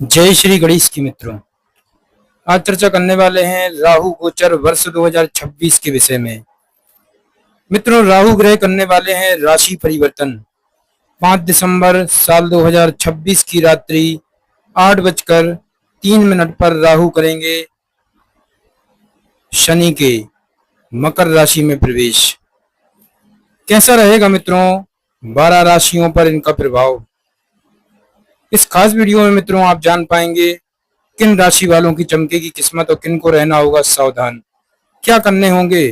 जय श्री गणेश की मित्रों। आज चर्चा करने वाले हैं राहु गोचर वर्ष 2026 के विषय में। मित्रों, राहु ग्रह करने वाले हैं राशि परिवर्तन। 5 दिसंबर साल 2026 की रात्रि 8:03 पर राहु करेंगे शनि के मकर राशि में प्रवेश। कैसा रहेगा मित्रों 12 राशियों पर इनका प्रभाव? इस खास वीडियो में मित्रों आप जान पाएंगे किन राशि वालों की चमकेगी किस्मत और किन को रहना होगा सावधान। क्या करने होंगे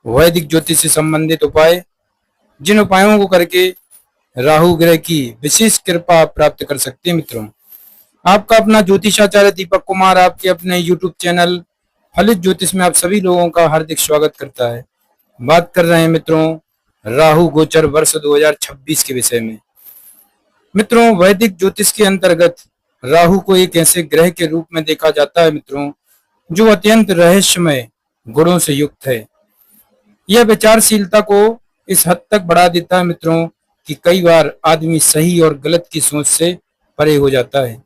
वैदिक ज्योतिष से संबंधित उपाय, जिन उपायों को करके राहु ग्रह की विशेष कृपा प्राप्त कर सकते हैं। मित्रों, आपका अपना ज्योतिषाचार्य दीपक कुमार आपके अपने यूट्यूब चैनल फलित ज्योतिष में आप सभी लोगों का हार्दिक स्वागत करता है। बात कर रहे हैं मित्रों राहु गोचर वर्ष 2026 के विषय में। मित्रों, वैदिक ज्योतिष के अंतर्गत राहु को एक ऐसे ग्रह के रूप में देखा जाता है मित्रों जो अत्यंत रहस्यमय गुणों से युक्त है। यह विचारशीलता को इस हद तक बढ़ा देता है मित्रों कि कई बार आदमी सही और गलत की सोच से परे हो जाता है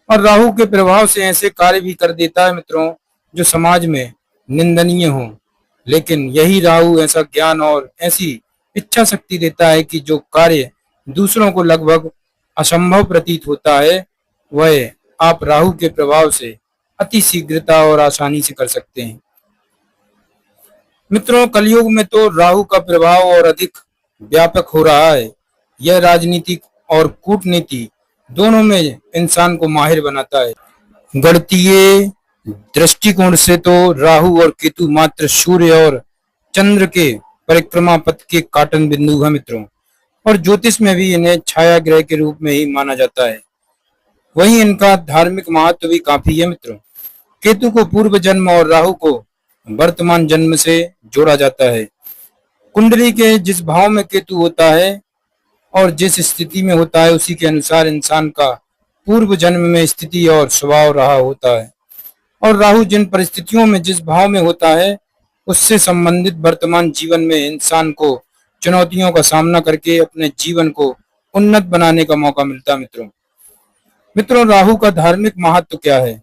और राहु के प्रभाव से ऐसे कार्य भी कर देता है मित्रों जो समाज में निंदनीय हो। लेकिन यही राहु ऐसा ज्ञान और ऐसी इच्छा शक्ति देता है कि जो कार्य दूसरों को लगभग असंभव प्रतीत होता है वह आप राहु के प्रभाव से अति शीघ्रता और आसानी से कर सकते हैं। मित्रों, कलयुग में तो राहु का प्रभाव और अधिक व्यापक हो रहा है। यह राजनीतिक और कूटनीति दोनों में इंसान को माहिर बनाता है। गणितीय दृष्टिकोण से तो राहु और केतु मात्र सूर्य और चंद्र के परिक्रमा पथ के काटन बिंदु है मित्रों, और ज्योतिष में भी इन्हें छाया ग्रह के रूप में ही माना जाता है। वहीं इनका धार्मिक महत्व भी काफी है मित्रों। केतु को पूर्व जन्म और राहु को वर्तमान जन्म से जोड़ा जाता है। कुंडली के जिस भाव में केतु होता है और जिस स्थिति में होता है उसी के अनुसार इंसान का पूर्व जन्म में स्थिति और स्वभाव रहा होता है, और राहु जिन परिस्थितियों में जिस भाव में होता है उससे संबंधित वर्तमान जीवन में इंसान को चुनौतियों का सामना करके अपने जीवन को उन्नत बनाने का मौका मिलता है। मित्रों, राहु का धार्मिक महत्व क्या है?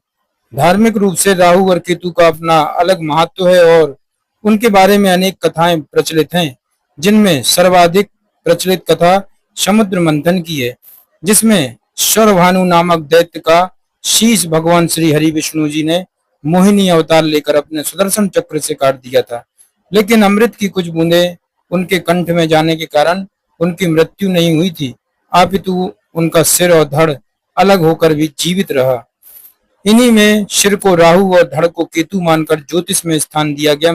धार्मिक रूप से राहु और केतु का अपना अलग महत्व है और उनके बारे में अनेक कथाएं प्रचलित हैं, जिनमें सर्वाधिक प्रचलित कथा समुद्र मंथन की है, जिसमें शौरभानु नामक दैत्य का शीश भगवान श्री हरि विष्णु जी ने मोहिनी अवतार लेकर अपने सुदर्शन चक्र से काट दिया था। लेकिन अमृत की कुछ बूंदें उनके कंठ में जाने के कारण उनकी मृत्यु नहीं हुई थी, अपितु उनका सिर और धड़ अलग होकर भी जीवित रहा। इन्हीं में सिर को राहु और धड़ को केतु मानकर ज्योतिष में स्थान दिया गया।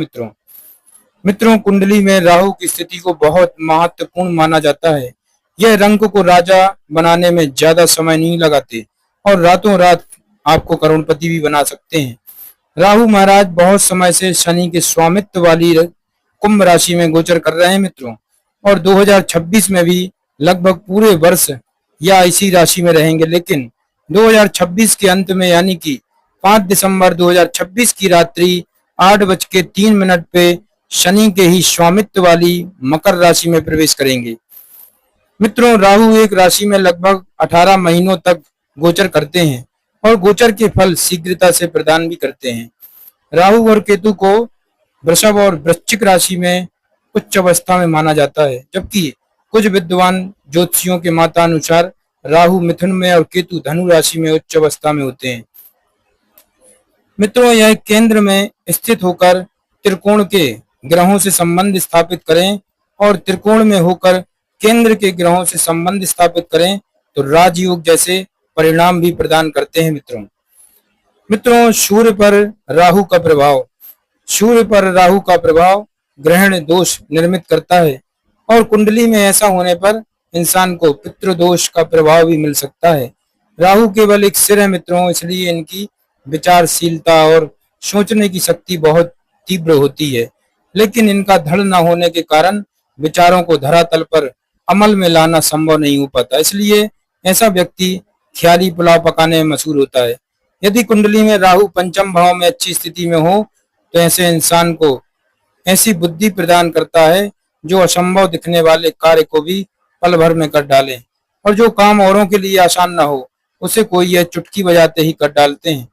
मित्रों, कुंडली में राहु की स्थिति को बहुत महत्वपूर्ण माना जाता है। यह रंग को राजा बनाने में ज्यादा समय नहीं लगाते और रातों रात आपको करोड़पति भी बना सकते हैं। राहु महाराज बहुत समय से शनि के स्वामित्व वाली कुंभ राशि में गोचर कर रहे हैं मित्रों, और 2026 में भी लगभग पूरे वर्ष या इसी राशि में रहेंगे। लेकिन 2026 के अंत में यानी कि 5 दिसंबर 2026 की रात्रि 8:03 पे शनि के ही स्वामित्व वाली मकर राशि में प्रवेश करेंगे। मित्रों, राहु एक राशि में लगभग 18 महीनों तक गोचर करते हैं और गोचर के फल शीघ्रता से प्रदान भी करते हैं। राहु और केतु को वृषभ और वृश्चिक राशि में उच्च अवस्था में माना जाता है, जबकि कुछ विद्वान ज्योतिषियों के मतानुसार राहु मिथुन में और केतु धनु राशि में उच्च अवस्था में होते हैं। मित्रों, यह केंद्र में स्थित होकर त्रिकोण के ग्रहों से संबंध स्थापित करें और त्रिकोण में होकर केंद्र के ग्रहों से संबंध स्थापित करें तो राजयोग जैसे परिणाम भी प्रदान करते हैं। मित्रों, सूर्य पर राहु का प्रभाव। सूर्य पर राहु का प्रभाव ग्रहण दोष निर्मित करता है और कुंडली में ऐसा होने पर इंसान को पितृदोष का प्रभाव भी मिल सकता है। राहु केवल एक सिर है मित्रों, इसलिए इनकी विचारशीलता और सोचने की शक्ति बहुत तीव्र होती है, लेकिन इनका धड़ न होने के कारण विचारों को धरातल पर अमल में लाना संभव नहीं हो पाता। इसलिए ऐसा व्यक्ति ख्याली पुलाव पकाने में मशहूर होता है। यदि कुंडली में राहु पंचम भाव में अच्छी स्थिति में हो तो ऐसे इंसान को ऐसी बुद्धि प्रदान करता है जो असंभव दिखने वाले कार्य को भी पल भर में कर डाले, और जो काम औरों के लिए आसान न हो उसे कोई यह चुटकी बजाते ही कर डालते हैं।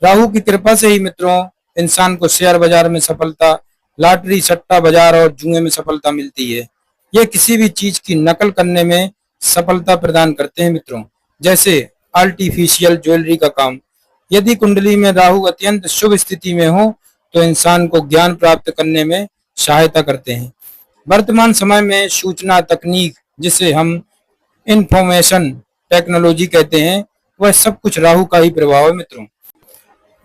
राहु की कृपा से ही मित्रों इंसान को शेयर बाजार में सफलता, लॉटरी, सट्टा बाजार और जुए में सफलता मिलती है। ये किसी भी चीज की नकल करने में सफलता प्रदान करते हैं मित्रों, जैसे आर्टिफिशियल ज्वेलरी का काम। यदि कुंडली में राहु अत्यंत शुभ स्थिति में हो तो इंसान को ज्ञान प्राप्त करने में सहायता करते हैं। वर्तमान समय में सूचना तकनीक, जिसे हम इंफॉर्मेशन टेक्नोलॉजी कहते हैं, वह सब कुछ राहु का ही प्रभाव है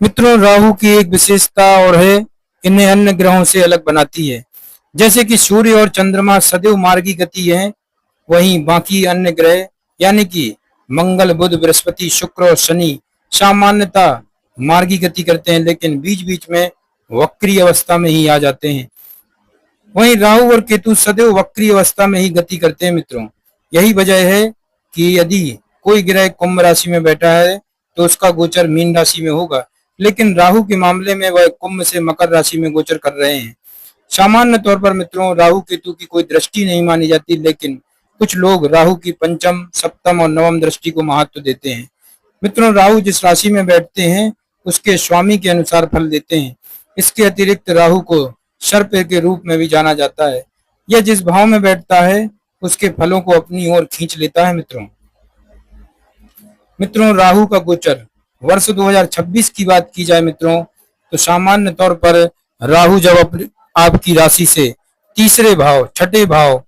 मित्रों। राहु की एक विशेषता और है, इन्हें अन्य ग्रहों से अलग बनाती है। जैसे कि सूर्य और चंद्रमा सदैव मार्गी गति है, वहीं बाकी अन्य ग्रह यानी कि मंगल, बुध, बृहस्पति, शुक्र और शनि सामान्यतः मार्गी गति करते हैं, लेकिन बीच बीच में वक्री अवस्था में ही आ जाते हैं। वहीं राहु और केतु सदैव वक्री अवस्था में ही गति करते हैं मित्रों। यही वजह है कि यदि कोई ग्रह कुंभ राशि में बैठा है तो उसका गोचर मीन राशि में होगा, लेकिन राहु के मामले में वह कुंभ से मकर राशि में गोचर कर रहे हैं। सामान्य तौर पर मित्रों राहु केतु की कोई दृष्टि नहीं मानी जाती, लेकिन कुछ लोग राहु की पंचम, सप्तम और नवम दृष्टि को महत्व देते हैं। मित्रों राहु जिस राशि में बैठते हैं उसके स्वामी के अनुसार फल देते हैं। इसके अतिरिक्त राहु को सर्प के रूप में भी जाना जाता है। यह जिस भाव में बैठता है उसके फलों को अपनी ओर खींच लेता है मित्रों राहु का गोचर वर्ष 2026 की बात की जाए मित्रों, तो सामान्य तौर पर राहु जब आपकी राशि से तीसरे भाव, छठे भाव,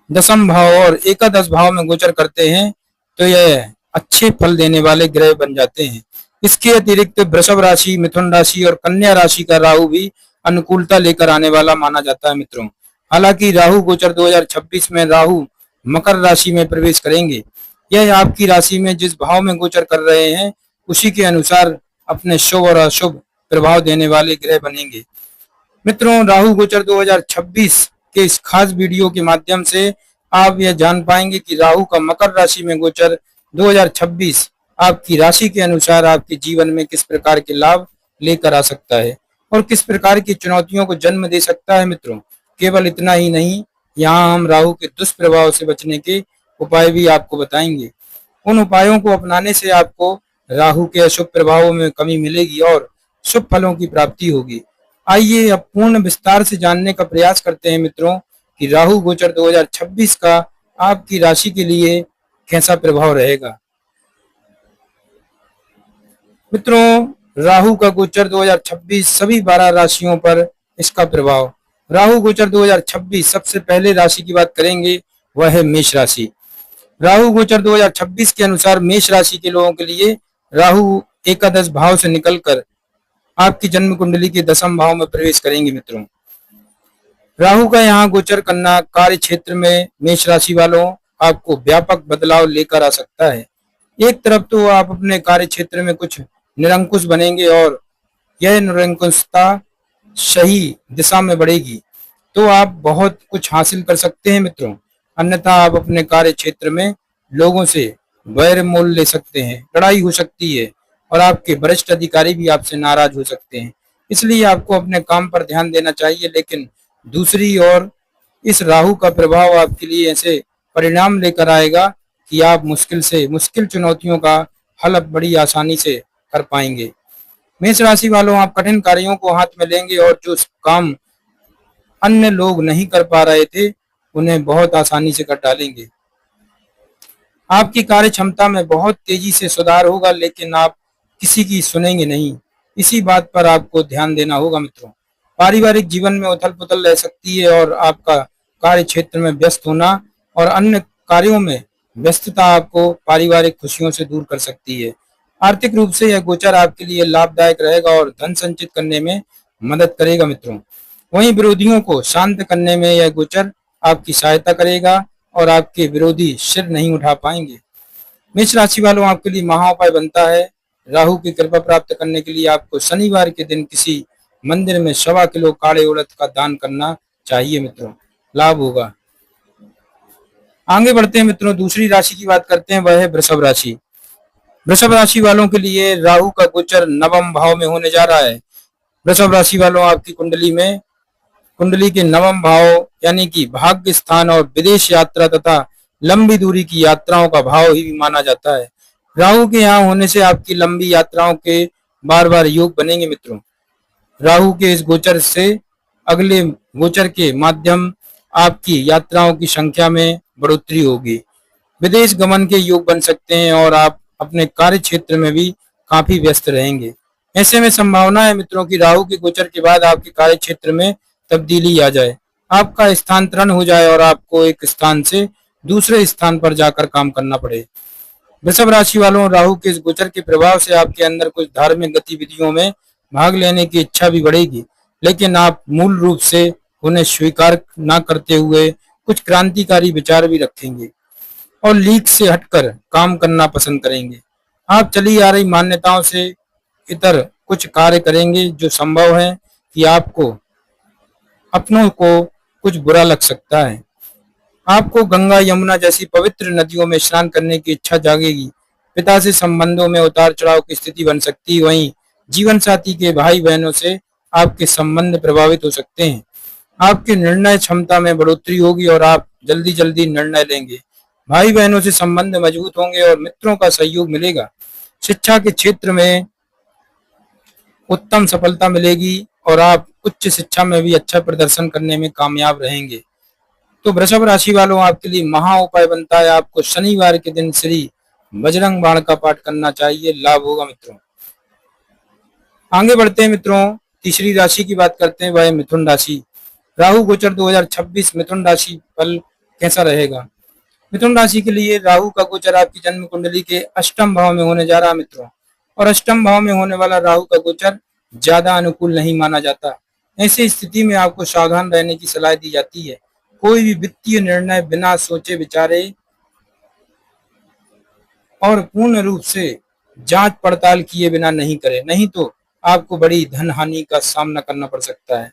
दसम भाव और एकादश भाव में गोचर करते हैं तो यह अच्छे फल देने वाले ग्रह बन जाते हैं। इसके अतिरिक्त वृषभ राशि, मिथुन राशि और कन्या राशि का राहु भी अनुकूलता लेकर आने वाला माना जाता है मित्रों। हालांकि राहु गोचर 2026 में राहु मकर राशि में प्रवेश करेंगे। यह आपकी राशि में जिस भाव में गोचर कर रहे हैं उसी के अनुसार अपने शुभ और अशुभ प्रभाव देने वाले ग्रह बनेंगे। मित्रों राहु गोचर 2026 के इस खास वीडियो के माध्यम से आप यह जान पाएंगे कि राहु का मकर राशि में गोचर 2026 आपकी राशि के अनुसार आपके जीवन में किस प्रकार के लाभ लेकर आ सकता है और किस प्रकार की चुनौतियों को जन्म दे सकता है मित्रों। केवल इतना ही नहीं, यहाँ हम राहु के दुष्प्रभाव से बचने के उपाय भी आपको बताएंगे। उन उपायों को अपनाने से आपको राहु के अशुभ प्रभावों में कमी मिलेगी और शुभ फलों की प्राप्ति होगी। आइए अब पूर्ण विस्तार से जानने का प्रयास करते हैं मित्रों कि राहु गोचर 2026 का आपकी राशि के लिए कैसा प्रभाव रहेगा। मित्रों राहु का गोचर 2026 सभी 12 राशियों पर इसका प्रभाव। राहु गोचर 2026 सबसे पहले राशि की बात करेंगे, वह है मेष राशि। राहु गोचर 2026 के अनुसार मेष राशि के लोगों के लिए राहु एकादश भाव से निकलकर आपकी जन्म कुंडली के दसम भाव में प्रवेश करेंगे मित्रों। राहु का यहाँ गोचर करना कार्य क्षेत्र में मेष राशि वालों आपको व्यापक बदलाव लेकर आ सकता है। एक तरफ तो आप अपने कार्य क्षेत्र में कुछ निरंकुश बनेंगे और यह निरंकुशता सही दिशा में बढ़ेगी तो आप बहुत कुछ हासिल कर सकते हैं मित्रों। अन्यथा आप अपने कार्य क्षेत्र में लोगों से वैर मोल ले सकते हैं, लड़ाई हो सकती है और आपके वरिष्ठ अधिकारी भी आपसे नाराज हो सकते हैं। इसलिए आपको अपने काम पर ध्यान देना चाहिए। लेकिन दूसरी ओर इस राहु का प्रभाव आपके लिए ऐसे परिणाम लेकर आएगा कि आप मुश्किल से मुश्किल चुनौतियों का हल बड़ी आसानी से कर पाएंगे। मेष राशि वालों आप कठिन कार्यों को हाथ में लेंगे और जो काम अन्य लोग नहीं कर पा रहे थे उन्हें बहुत आसानी से कर डालेंगे। आपकी कार्य क्षमता में बहुत तेजी से सुधार होगा, लेकिन आप किसी की सुनेंगे नहीं। इसी बात पर आपको ध्यान देना होगा मित्रों। पारिवारिक जीवन में उथल पुथल रह सकती है और आपका कार्य क्षेत्र में व्यस्त होना और अन्य कार्यों में व्यस्तता आपको पारिवारिक खुशियों से दूर कर सकती है। आर्थिक रूप से यह गोचर आपके लिए लाभदायक रहेगा और धन संचित करने में मदद करेगा मित्रों। वहीं विरोधियों को शांत करने में यह गोचर आपकी सहायता करेगा और आपके विरोधी सिर नहीं उठा पाएंगे। मेष राशि वालों आपके लिए महाउपाय बनता है। राहु की कृपा प्राप्त करने के लिए आपको शनिवार के दिन किसी मंदिर में 1.25 किलो काले उड़द का दान करना चाहिए मित्रों, लाभ होगा। आगे बढ़ते हैं मित्रों, दूसरी राशि की बात करते हैं, वह है वृषभ राशि। वृषभ राशि वालों के लिए राहु का गोचर नवम भाव में होने जा रहा है। वृषभ राशि वालों आपकी कुंडली के नवम भाव यानी कि भाग्य स्थान और विदेश यात्रा तथा लंबी दूरी की यात्राओं का भाव ही माना जाता है। राहु के यहाँ होने से आपकी लंबी यात्राओं के बार बार योग बनेंगे मित्रों। राहु के इस गोचर से अगले गोचर के माध्यम आपकी यात्राओं की संख्या में बढ़ोतरी होगी। विदेश गमन के योग बन सकते हैं और आप अपने कार्य क्षेत्र में भी काफी व्यस्त रहेंगे। ऐसे में संभावना है मित्रों कि राहु के गोचर के बाद आपके कार्य क्षेत्र में तब्दीली आ जाए, आपका स्थानांतरण हो जाए और आपको एक स्थान से दूसरे स्थान पर जाकर काम करना पड़े। वृषभ राशि वालों, राहु के इस गोचर के प्रभाव से आपके अंदर कुछ धार्मिक गतिविधियों में भाग लेने की इच्छा भी बढ़ेगी, लेकिन आप मूल रूप से उन्हें स्वीकार न करते हुए कुछ क्रांतिकारी विचार भी रखेंगे और लीक से हटकर काम करना पसंद करेंगे। आप चली आ रही मान्यताओं से इतर कुछ कार्य करेंगे जो संभव है कि आपको अपनों को कुछ बुरा लग सकता है। आपको गंगा यमुना जैसी पवित्र नदियों में स्नान करने की इच्छा जागेगी। पिता से संबंधों में उतार चढ़ाव की स्थिति बन सकती है। वहीं जीवन साथी के भाई बहनों से आपके संबंध प्रभावित हो सकते हैं। आपकी निर्णय क्षमता में बढ़ोतरी होगी और आप जल्दी जल्दी निर्णय लेंगे। भाई बहनों से संबंध मजबूत होंगे और मित्रों का सहयोग मिलेगा। शिक्षा के क्षेत्र में उत्तम सफलता मिलेगी और आप उच्च शिक्षा में भी अच्छा प्रदर्शन करने में कामयाब रहेंगे। तो वृषभ राशि वालों, आपके लिए महा उपाय बनता है आपको शनिवार के दिन श्री बजरंग बाण का पाठ करना चाहिए, लाभ होगा मित्रों। आगे बढ़ते हैं मित्रों, तीसरी राशि की बात करते हैं, वह है मिथुन राशि। राहु गोचर 2026 मिथुन राशि फल कैसा रहेगा। मिथुन राशि के लिए राहु का गोचर आपकी जन्म कुंडली के अष्टम भाव में होने जा रहा है मित्रों, और अष्टम भाव में होने वाला राहु का गोचर ज्यादा अनुकूल नहीं माना जाता। ऐसी स्थिति में आपको सावधान रहने की सलाह दी जाती है। कोई भी वित्तीय निर्णय बिना सोचे विचारे और पूर्ण रूप से जांच पड़ताल किए बिना नहीं करें, नहीं तो आपको बड़ी धन हानि का सामना करना पड़ सकता है।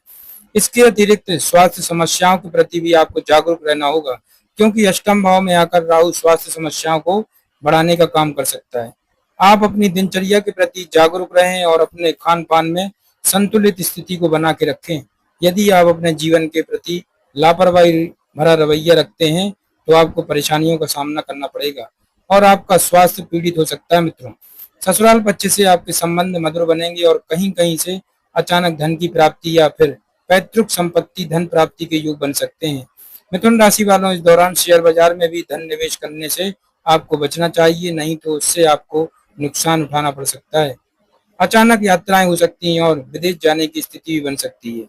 इसके अतिरिक्त स्वास्थ्य समस्याओं के प्रति भी आपको जागरूक रहना होगा, क्योंकि अष्टम भाव में आकर राहु स्वास्थ्य समस्याओं को बढ़ाने का काम कर सकता है। आप अपनी दिनचर्या के प्रति जागरूक रहें और अपने खान पान में संतुलित स्थिति को बना के रखें। यदि आप अपने जीवन के प्रति लापरवाही भरा रवैया रखते हैं तो आपको परेशानियों का सामना करना पड़ेगा और आपका स्वास्थ्य पीड़ित हो सकता है मित्रों। ससुराल पक्ष से आपके संबंध मधुर बनेंगे और कहीं कहीं से अचानक धन की प्राप्ति या फिर पैतृक संपत्ति धन प्राप्ति के योग बन सकते हैं। मिथुन राशि वालों, इस दौरान शेयर बाजार में भी धन निवेश करने से आपको बचना चाहिए, नहीं तो उससे आपको नुकसान उठाना पड़ सकता है। अचानक यात्राएं हो सकती हैं और विदेश जाने की स्थिति भी बन सकती है।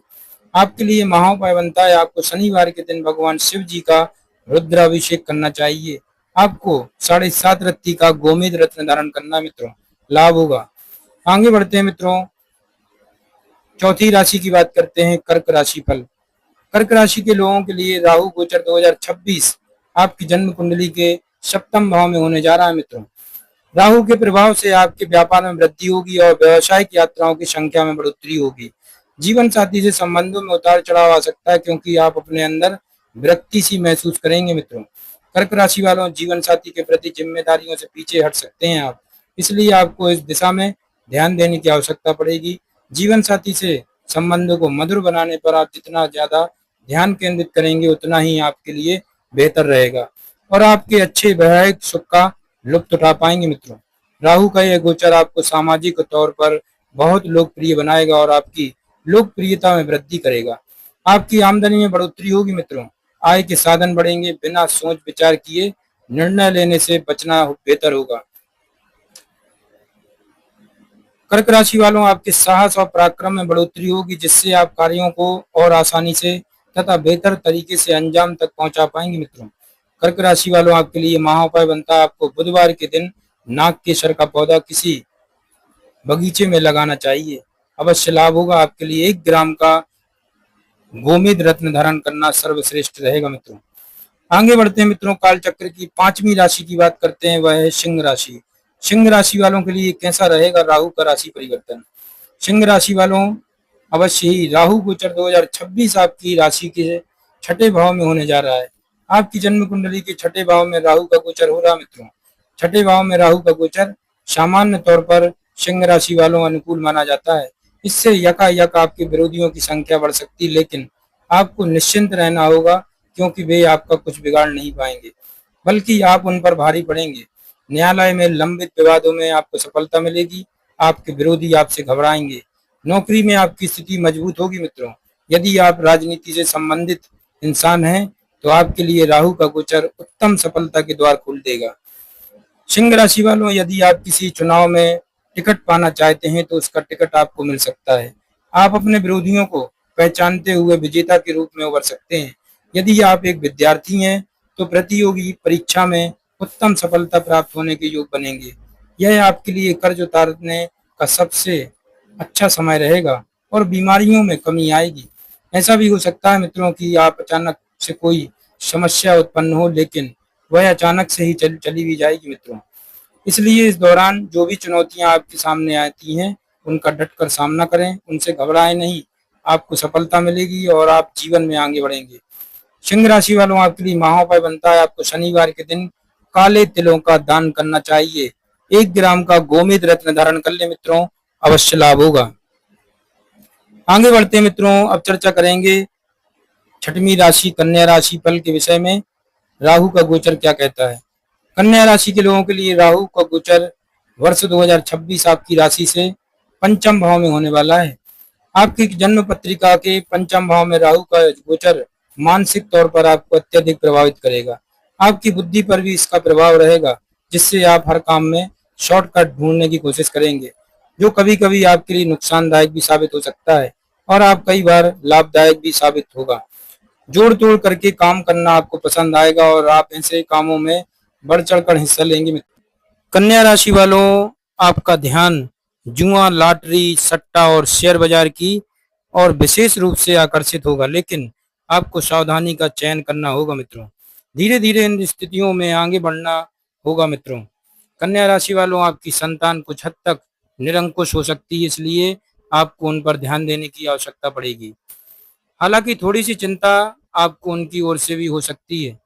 आपके लिए महाउपाय बनता है आपको शनिवार के दिन भगवान शिव जी का रुद्राभिषेक करना चाहिए। आपको 7.5 रत्ती का गोमेद रत्न धारण करना मित्रों, लाभ होगा। आगे बढ़ते हैं मित्रों, चौथी राशि की बात करते हैं, कर्क राशि फल। कर्क राशि के लोगों के लिए राहु गोचर 2026 आपकी जन्म कुंडली के सप्तम भाव में होने जा रहा है मित्रों। राहु के प्रभाव से आपके व्यापार में वृद्धि होगी और व्यवसायिक यात्राओं की संख्या में बढ़ोतरी होगी। जीवन साथी से संबंधों में उतार चढ़ाव आ सकता है, क्योंकि आप अपने अंदर विरक्ति सी महसूस करेंगे मित्रों। कर्क राशि वालों, जीवन साथी के प्रति जिम्मेदारियों से पीछे हट सकते हैं आप, इसलिए आपको इस दिशा में ध्यान देने की आवश्यकता पड़ेगी। जीवन साथी से संबंधों को मधुर बनाने पर आप जितना ज्यादा ध्यान केंद्रित करेंगे उतना ही आपके लिए बेहतर रहेगा और आपके अच्छे वैवाहिक सुख का लुत्फ उठा पाएंगे मित्रों। राहु का यह गोचर आपको सामाजिक तौर पर बहुत लोकप्रिय बनाएगा और आपकी लोकप्रियता में वृद्धि करेगा। आपकी आमदनी में बढ़ोतरी होगी मित्रों, आय के साधन बढ़ेंगे। बिना सोच विचार किए निर्णय लेने से बचना बेहतर होगा। कर्क राशि वालों, आपके साहस और पराक्रम में बढ़ोतरी होगी, जिससे आप कार्यों को और आसानी से तथा बेहतर तरीके से अंजाम तक पहुंचा पाएंगे मित्रों। कर्क राशि वालों, आपके लिए महाउपाय बनता है आपको बुधवार के दिन नाग केसर का पौधा किसी बगीचे में लगाना चाहिए, अवश्य लाभ होगा। आपके लिए 1 ग्राम का गोमेद रत्न धारण करना सर्वश्रेष्ठ रहेगा मित्रों। आगे बढ़ते हैं मित्रों, काल चक्र की 5वीं राशि की बात करते हैं, वह है सिंह राशि। सिंह राशि वालों के लिए कैसा रहेगा राहु का राशि परिवर्तन। सिंह राशि वालों, अवश्य ही राहु गोचर 2026 आपकी राशि के छठे भाव में होने जा रहा है। आपकी जन्म कुंडली के छठे भाव में राहु का गोचर हो रहा मित्रों। छठे भाव में राहु का गोचर सामान्य तौर पर सिंह राशि वालों अनुकूल माना जाता है। इससे यकायक आपके विरोधियों की संख्या बढ़ सकती है, लेकिन आपको निश्चिंत रहना होगा, क्योंकि वे आपका कुछ बिगाड़ नहीं पाएंगे, बल्कि आप उन पर भारी पड़ेंगे। न्यायालय में लंबित विवादों में आपको सफलता मिलेगी। आपके विरोधी आपसे घबराएंगे। नौकरी में आपकी स्थिति मजबूत होगी मित्रों। यदि आप राजनीति से संबंधित इंसान हैं तो आपके लिए राहु का गोचर उत्तम सफलता के द्वार खोल देगा। सिंह राशि वालों, यदि आप किसी चुनाव में टिकट पाना चाहते हैं तो उसका टिकट आपको मिल सकता है। आप अपने विरोधियों को पहचानते हुए विजेता के रूप में उभर सकते हैं। यदि आप एक विद्यार्थी हैं तो प्रतियोगी परीक्षा में उत्तम सफलता प्राप्त होने के योग बनेंगे। यह आपके लिए कर्ज उतारने का सबसे अच्छा समय रहेगा और बीमारियों में कमी आएगी। ऐसा भी हो सकता है मित्रों कि आप अचानक से कोई समस्या उत्पन्न हो, लेकिन वह अचानक से ही चली भी जाएगी मित्रों। इसलिए इस दौरान जो भी चुनौतियां आपके सामने आती हैं उनका डटकर सामना करें, उनसे घबराएं नहीं। आपको सफलता मिलेगी और आप जीवन में आगे बढ़ेंगे। सिंह राशि वालों, आपके लिए महाउपाय बनता है आपको शनिवार के दिन काले तिलों का दान करना चाहिए। 1 ग्राम का गोमेद रत्न धारण कर ले मित्रों, अवश्य लाभ होगा। आगे बढ़ते हैं मित्रों, अब चर्चा करेंगे छठवीं राशि कन्या राशि फल के विषय में। राहु का गोचर क्या कहता है। कन्या राशि के लोगों के लिए राहु का गोचर वर्ष 2026 आपकी राशि से पंचम भाव में होने वाला है। आपकी जन्म पत्रिका के पंचम भाव में राहु का गोचर मानसिक तौर पर आपको अत्यधिक प्रभावित करेगा। आपकी बुद्धि पर भी इसका प्रभाव रहेगा, जिससे आप हर काम में शॉर्टकट ढूंढने की कोशिश करेंगे, जो कभी कभी आपके लिए नुकसानदायक भी साबित हो सकता है और आप कई बार लाभदायक भी साबित होगा। जोड़ तोड़ करके काम करना आपको पसंद आएगा और आप ऐसे कामों में बढ़ चढ़कर हिस्सा लेंगे। कन्या राशि वालों, आपका ध्यान जुआ, लॉटरी, सट्टा और शेयर बाजार की और विशेष रूप से आकर्षित होगा, लेकिन आपको सावधानी का चयन करना होगा मित्रों। धीरे धीरे इन स्थितियों में आगे बढ़ना होगा मित्रों। कन्या राशि वालों, आपकी संतान कुछ हद तक निरंकुश हो सकती है, इसलिए आपको उन पर ध्यान देने की आवश्यकता पड़ेगी। हालांकि थोड़ी सी चिंता आपको उनकी ओर से भी हो सकती है।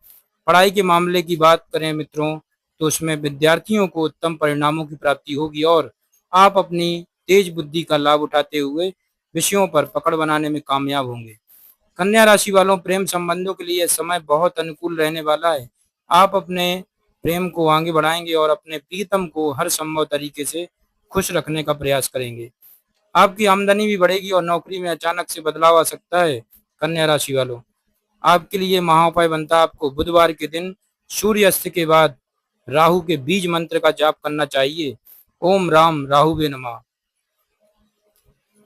पढ़ाई के मामले की बात करें मित्रों तो उसमें विद्यार्थियों को उत्तम परिणामों की प्राप्ति होगी और आप अपनी तेज बुद्धि का लाभ उठाते हुए विषयों पर पकड़ बनाने में कामयाब होंगे। कन्या राशि वालों, प्रेम संबंधों के लिए यह समय बहुत अनुकूल रहने वाला है। आप अपने प्रेम को आगे बढ़ाएंगे और अपने प्रीतम को हर संभव तरीके से खुश रखने का प्रयास करेंगे। आपकी आमदनी भी बढ़ेगी और नौकरी में अचानक से बदलाव आ सकता है। कन्या राशि वालों, आपके लिए महाउपाय बनता है आपको बुधवार के दिन सूर्य अस्त के बाद राहु के बीज मंत्र का जाप करना चाहिए। ओम राम राहुवे नमः।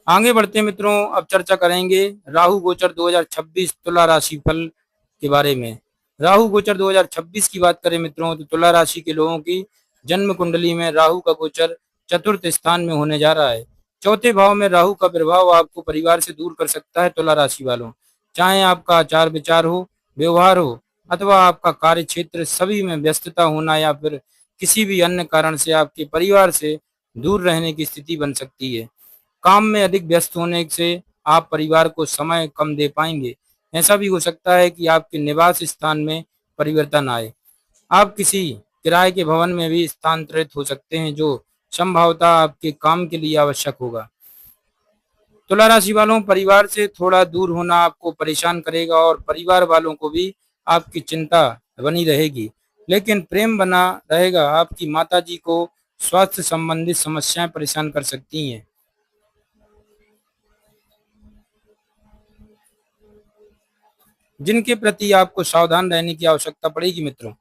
आगे बढ़ते मित्रों, अब चर्चा करेंगे राहु गोचर 2026 तुला राशि फल के बारे में। राहु गोचर 2026 की बात करें मित्रों तो तुला राशि के लोगों की जन्म कुंडली में राहु का गोचर चतुर्थ स्थान में होने जा रहा है। चौथे भाव में राहु का प्रभाव आपको परिवार से दूर कर सकता है। तुला राशि वालों, चाहे आपका आचार विचार हो, व्यवहार हो अथवा आपका कार्य क्षेत्र, सभी में व्यस्तता होना या फिर किसी भी अन्य कारण से आपके परिवार से दूर रहने की स्थिति बन सकती है। काम में अधिक व्यस्त होने से आप परिवार को समय कम दे पाएंगे। ऐसा भी हो सकता है कि आपके निवास स्थान में परिवर्तन आए। आप किसी किराए के भवन में भी स्थानांतरित हो सकते हैं, जो संभवतः आपके काम के लिए आवश्यक होगा। तुला राशि वालों, परिवार से थोड़ा दूर होना आपको परेशान करेगा और परिवार वालों को भी आपकी चिंता बनी रहेगी, लेकिन प्रेम बना रहेगा। आपकी माताजी को स्वास्थ्य संबंधित समस्याएं परेशान कर सकती हैं। जिनके प्रति आपको सावधान रहने की आवश्यकता पड़ेगी मित्रों।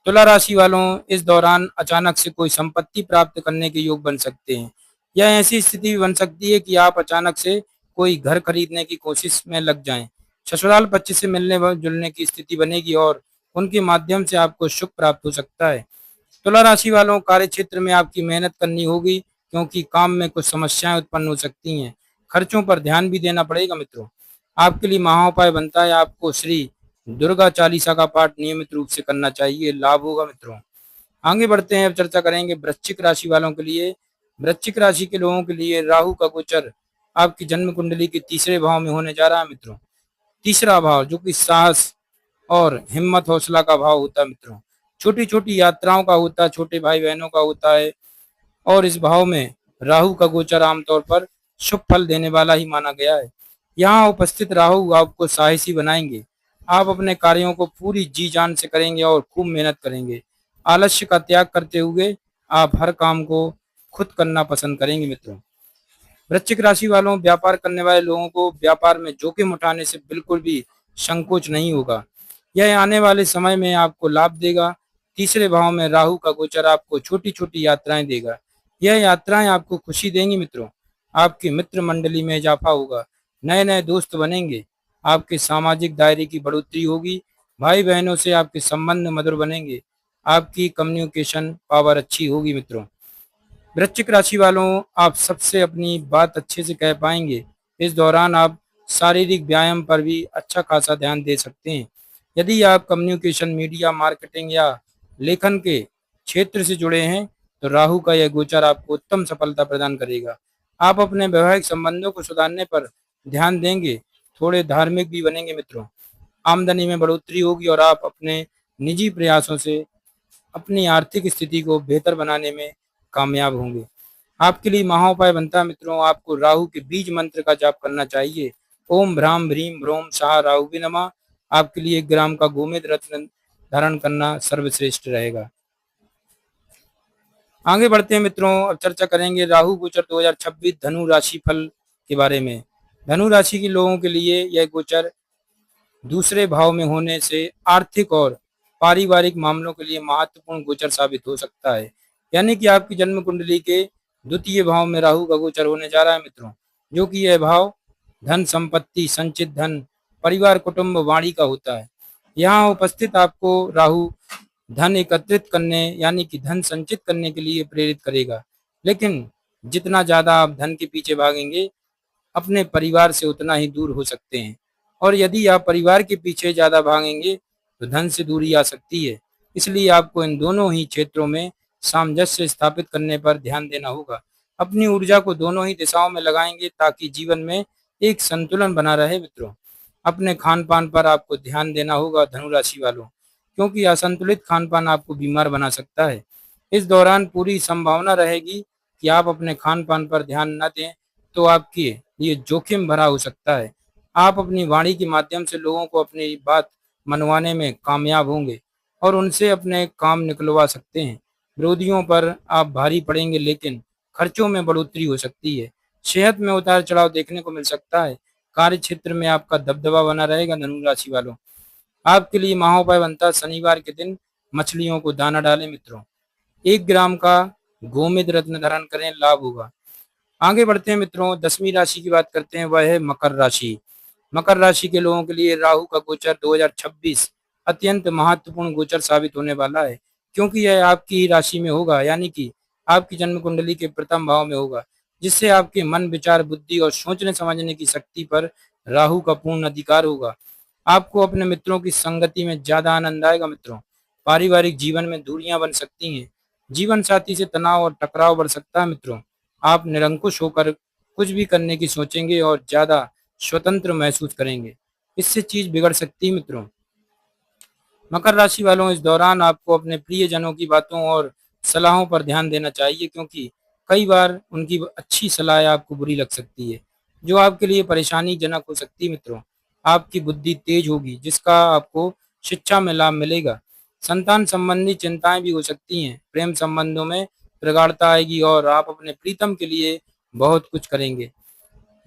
तुला राशि वालों, इस दौरान अचानक से कोई संपत्ति प्राप्त करने के योग बन सकते हैं। यह ऐसी स्थिति भी बन सकती है कि आप अचानक से कोई घर खरीदने की कोशिश में लग जाएं। ससुराल पक्ष से मिलने जुलने की स्थिति बनेगी और उनके माध्यम से आपको सुख प्राप्त हो सकता है। तुला राशि वालों, कार्य क्षेत्र में आपकी मेहनत करनी होगी, क्योंकि काम में कुछ समस्याएं उत्पन्न हो सकती हैं। खर्चों पर ध्यान भी देना पड़ेगा मित्रों। आपके लिए महाउपाय बनता है आपको श्री दुर्गा चालीसा का पाठ नियमित रूप से करना चाहिए, लाभ होगा मित्रों। आगे बढ़ते हैं, अब चर्चा करेंगे वृश्चिक राशि वालों के लिए। वृश्चिक राशि के लोगों के लिए राहु का गोचर आपकी जन्म कुंडली के तीसरे भाव में होने जा रहा है मित्रों। तीसरा भाव जो कि साहस और हिम्मत हौसला का भाव होता है मित्रों। छोटी छोटी यात्राओं का होता है, छोटे भाई बहनों का होता है और इस भाव में राहु का गोचर आमतौर पर शुभ फल देने वाला ही माना गया है। यहाँ उपस्थित राहु आपको साहसी बनाएंगे। आप अपने कार्यों को पूरी जी जान से करेंगे और खूब मेहनत करेंगे। आलस्य का त्याग करते हुए आप हर काम को खुद करना पसंद करेंगे मित्रों। वृश्चिक राशि वालों, व्यापार करने वाले लोगों को व्यापार में जोखिम उठाने से बिल्कुल भी संकोच नहीं होगा। यह आने वाले समय में आपको लाभ देगा। तीसरे भाव में राहु का गोचर आपको छोटी छोटी यात्राएं देगा। यह यात्राएं आपको खुशी देंगी मित्रों। आपकी मित्र मंडली में इजाफा होगा, नए नए दोस्त बनेंगे, आपके सामाजिक दायरे की बढ़ोतरी होगी, भाई बहनों से आपके संबंध मधुर बनेंगे, आपकी कम्युनिकेशन पावर अच्छी होगी मित्रों। वृश्चिक राशि वालों, आप सबसे अपनी बात अच्छे से कह पाएंगे। इस दौरान आप शारीरिक व्यायाम पर भी अच्छा खासा ध्यान दे सकते हैं। यदि आप कम्युनिकेशन, मीडिया, मार्केटिंग या लेखन के क्षेत्र से जुड़े हैं तो राहु का यह गोचर आपको उत्तम सफलता प्रदान करेगा। आप अपने वैवाहिक संबंधों को सुधारने पर ध्यान देंगे, थोड़े धार्मिक भी बनेंगे मित्रों। आमदनी में बढ़ोतरी होगी और आप अपने निजी प्रयासों से अपनी आर्थिक स्थिति को बेहतर बनाने में कामयाब होंगे। आपके लिए महाउपाय बनता है मित्रों, आपको राहु के बीज मंत्र का जाप करना चाहिए। ओम भ्राम भ्रीम भ्रोम शाह राहु भी नमः। आपके लिए 1 ग्राम का गोमेद रत्न धारण करना सर्वश्रेष्ठ रहेगा। आगे बढ़ते हैं मित्रों, अब चर्चा करेंगे राहु गोचर 2026 धनु राशि फल के बारे में। धनु राशि के लोगों के लिए यह गोचर दूसरे भाव में होने से आर्थिक और पारिवारिक मामलों के लिए महत्वपूर्ण गोचर साबित हो सकता है। यानी कि आपकी जन्म कुंडली के द्वितीय भाव में राहु का गोचर होने जा रहा है मित्रों, जो कि यह भाव धन, संपत्ति, संचित धन, परिवार, कुटुंब, वाणी का होता है। यहाँ उपस्थित आपको राहु धन एकत्रित करने यानी कि धन संचित करने के लिए प्रेरित करेगा। लेकिन जितना ज्यादा आप धन के पीछे भागेंगे, अपने परिवार से उतना ही दूर हो सकते हैं। और यदि आप परिवार के पीछे ज्यादा भागेंगे तो धन से दूरी आ सकती है। इसलिए आपको इन दोनों ही क्षेत्रों में सामंजस्य स्थापित करने पर ध्यान देना होगा। अपनी ऊर्जा को दोनों ही दिशाओं में लगाएंगे ताकि जीवन में एक संतुलन बना रहे मित्रों। अपने खान पान पर आपको ध्यान देना होगा धनु राशि वालों, क्योंकि असंतुलित खान पान आपको बीमार बना सकता है। इस दौरान पूरी संभावना रहेगी कि आप अपने खान पान पर ध्यान न दें तो आपके लिए जोखिम भरा हो सकता है। आप अपनी वाणी के माध्यम से लोगों को अपनी बात मनवाने में कामयाब होंगे और उनसे अपने काम निकलवा सकते हैं। विरोधियों पर आप भारी पड़ेंगे, लेकिन खर्चों में बढ़ोतरी हो सकती है। सेहत में उतार चढ़ाव देखने को मिल सकता है। कार्य क्षेत्र में आपका दबदबा बना रहेगा धनु राशि वालों। आपके लिए महाउपाय बनता है, शनिवार के दिन मछलियों को दाना डालें मित्रों। 1 ग्राम का गोमेद रत्न धारण करें, लाभ होगा। आगे बढ़ते हैं मित्रों, 10वीं राशि की बात करते हैं, वह है मकर राशि। मकर राशि के लोगों के लिए राहु का गोचर 2026 अत्यंत महत्वपूर्ण गोचर साबित होने वाला है, क्योंकि यह आपकी ही राशि में होगा, यानी कि आपकी जन्म कुंडली के प्रथम भाव में होगा, जिससे आपके मन, विचार, बुद्धि और सोचने समझने की शक्ति पर राहु का पूर्ण अधिकार होगा। आपको अपने मित्रों की संगति में ज्यादा आनंद आएगा मित्रों। पारिवारिक जीवन में दूरियां बन सकती हैं। जीवन साथी से तनाव और टकराव बढ़ सकता है मित्रों। आप निरंकुश होकर कुछ भी करने की सोचेंगे और ज्यादा स्वतंत्र महसूस करेंगे। इससे चीज बिगड़ सकती है मित्रों। मकर राशि वालों, इस दौरान आपको अपने प्रियजनों की बातों और सलाहों पर ध्यान देना चाहिए, क्योंकि कई बार उनकी अच्छी सलाह आपको बुरी लग सकती है, जो आपके लिए परेशानी जनक हो सकती है मित्रों। आपकी बुद्धि तेज होगी, जिसका आपको शिक्षा में लाभ मिलेगा। संतान संबंधी चिंताएं भी हो सकती हैं। प्रेम संबंधों में प्रगाढ़ता आएगी और आप अपने प्रीतम के लिए बहुत कुछ करेंगे।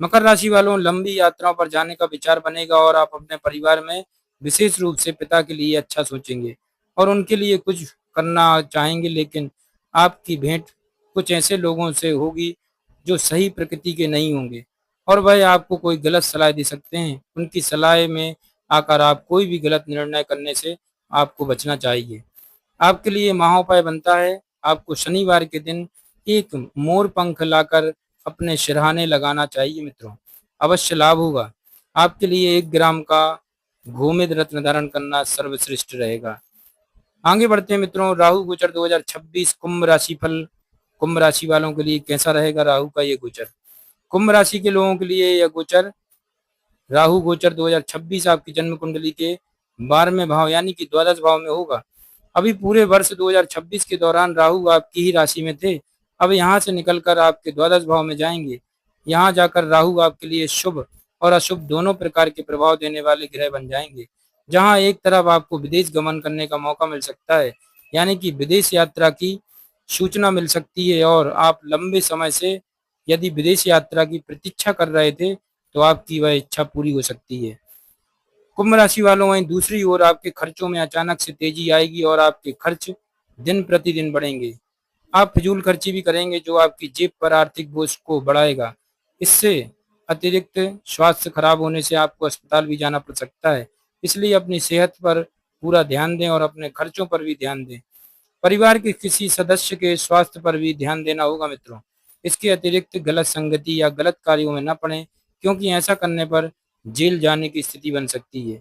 मकर राशि वालों, लंबी यात्राओं पर जाने का विचार बनेगा और आप अपने परिवार में विशेष रूप से पिता के लिए अच्छा सोचेंगे और उनके लिए कुछ करना चाहेंगे। लेकिन आपकी भेंट कुछ ऐसे लोगों से होगी जो सही प्रकृति के नहीं होंगे और वह आपको कोई गलत सलाह दे सकते हैं। उनकी सलाह में आकर आप कोई भी गलत निर्णय करने से आपको बचना चाहिए। आपके लिए महाउपाय बनता है, आपको शनिवार के दिन एक मोर पंख लाकर अपने सिरहाने लगाना चाहिए मित्रों, अवश्य लाभ होगा। आपके लिए 1 ग्राम का गोमेद रत्न धारण करना सर्वश्रेष्ठ रहेगा। आगे बढ़ते हैं मित्रों, राहु गोचर 2026 कुंभ राशि फल। कुंभ राशि वालों के लिए कैसा रहेगा राहु का ये गोचर? कुंभ राशि के लोगों के लिए यह गोचर राहु गोचर 2026 आपकी जन्म कुंडली के 12वें भाव यानी कि द्वादश भाव में होगा। अभी पूरे वर्ष 2026 के दौरान राहु आपकी ही राशि में थे, अब यहाँ से निकलकर आपके द्वादश भाव में जाएंगे। यहाँ जाकर राहु आपके लिए शुभ और अशुभ दोनों प्रकार के प्रभाव देने वाले ग्रह बन जाएंगे। जहाँ एक तरफ आपको विदेश गमन करने का मौका मिल सकता है, यानी कि विदेश यात्रा की सूचना मिल सकती है और आप लंबे समय से यदि विदेश यात्रा की प्रतीक्षा कर रहे थे तो आपकी वह इच्छा पूरी हो सकती है। कुंभ राशि वालों, वहीं दूसरी ओर आपके खर्चों में अचानक से तेजी आएगी और आपके खर्च दिन प्रतिदिन बढ़ेंगे। आप फिजूल खर्ची भी करेंगे जो आपकी जेब पर आर्थिक बोझ को बढ़ाएगा। इससे अतिरिक्त स्वास्थ्य खराब होने से आपको अस्पताल भी जाना पड़ सकता है। इसलिए अपनी सेहत पर पूरा ध्यान दें और अपने खर्चों पर भी ध्यान दें। परिवार के किसी सदस्य के स्वास्थ्य पर भी ध्यान देना होगा मित्रों। इसके अतिरिक्त गलत संगति या गलत कार्यों में न पड़ें, क्योंकि ऐसा करने पर जेल जाने की स्थिति बन सकती है।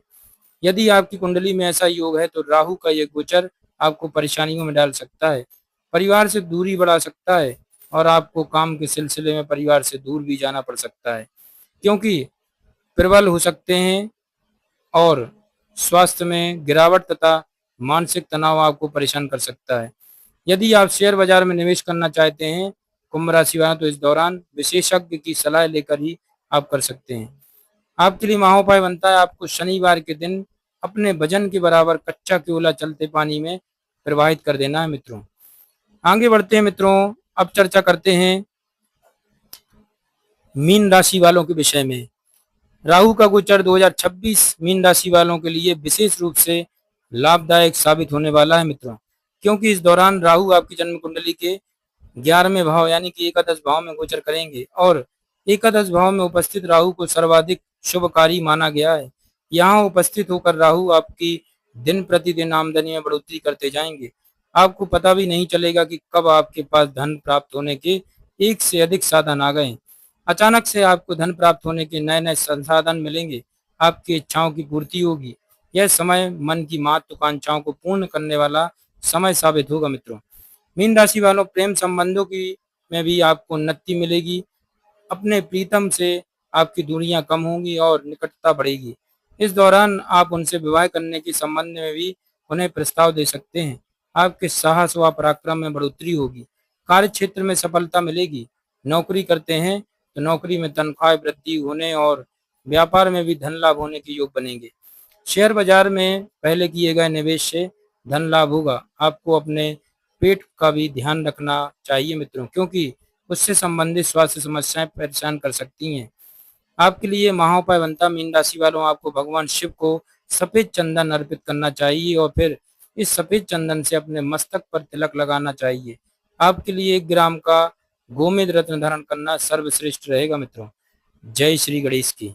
यदि आपकी कुंडली में ऐसा योग है तो राहु का यह गोचर आपको परेशानियों में डाल सकता है, परिवार से दूरी बढ़ा सकता है और आपको काम के सिलसिले में परिवार से दूर भी जाना पड़ सकता है, क्योंकि प्रबल हो सकते हैं और स्वास्थ्य में गिरावट तथा मानसिक तनाव आपको परेशान कर सकता है। यदि आप शेयर बाजार में निवेश करना चाहते हैं कुंभ राशि वाले, तो इस दौरान विशेषज्ञ की सलाह लेकर ही आप कर सकते हैं। आपके लिए महाउपाय बनता है आपको शनिवार के दिन अपने वजन के बराबर कच्चा केवला चलते पानी में प्रवाहित कर देना है मित्रों। आगे बढ़ते हैं मित्रों, अब चर्चा करते हैं मीन राशि वालों के विषय में। राहु का गोचर 2026 मीन राशि वालों के लिए विशेष रूप से लाभदायक साबित होने वाला है मित्रों, क्योंकि इस दौरान राहु आपकी जन्म कुंडली के 11वें भाव यानी कि एकादश भाव में गोचर करेंगे और एकादश भाव में उपस्थित राहु को सर्वाधिक शुभकारी माना गया है। यहाँ उपस्थित होकर राहु आपकी दिन प्रतिदिन आमदनी में बढ़ोतरी करते जाएंगे। आपको पता भी नहीं चलेगा कि कब आपके पास धन प्राप्त होने के एक से अधिक साधन आ गए। अचानक से आपको धन प्राप्त होने के नए नए संसाधन मिलेंगे, आपकी इच्छाओं की पूर्ति होगी। यह समय मन की महत्वाकांक्षाओं को पूर्ण करने वाला समय साबित होगा मित्रों। मीन राशि वालों, प्रेम संबंधों की में भी आपको उन्नति मिलेगी। अपने प्रीतम से आपकी दूरियां कम होंगी और निकटता बढ़ेगी। इस दौरान आप उनसे विवाह करने के संबंध में भी उन्हें प्रस्ताव दे सकते हैं। आपके साहस व पराक्रम में बढ़ोतरी होगी। कार्य क्षेत्र में सफलता मिलेगी। नौकरी करते हैं तो नौकरी में तनख्वाह वृद्धि होने और व्यापार में भी धन लाभ होने के योग बनेंगे। शेयर बाजार में पहले किए गए निवेश से धन लाभ होगा। आपको अपने पेट का भी ध्यान रखना चाहिए मित्रों, क्योंकि उससे संबंधित स्वास्थ्य समस्याएं परेशान कर सकती हैं। आपके लिए महाउपाय बनता मीन राशि वालों, आपको भगवान शिव को सफेद चंदन अर्पित करना चाहिए और फिर इस सफेद चंदन से अपने मस्तक पर तिलक लगाना चाहिए। आपके लिए 1 ग्राम का गोमेद रत्न धारण करना सर्वश्रेष्ठ रहेगा मित्रों। जय श्री गणेश की।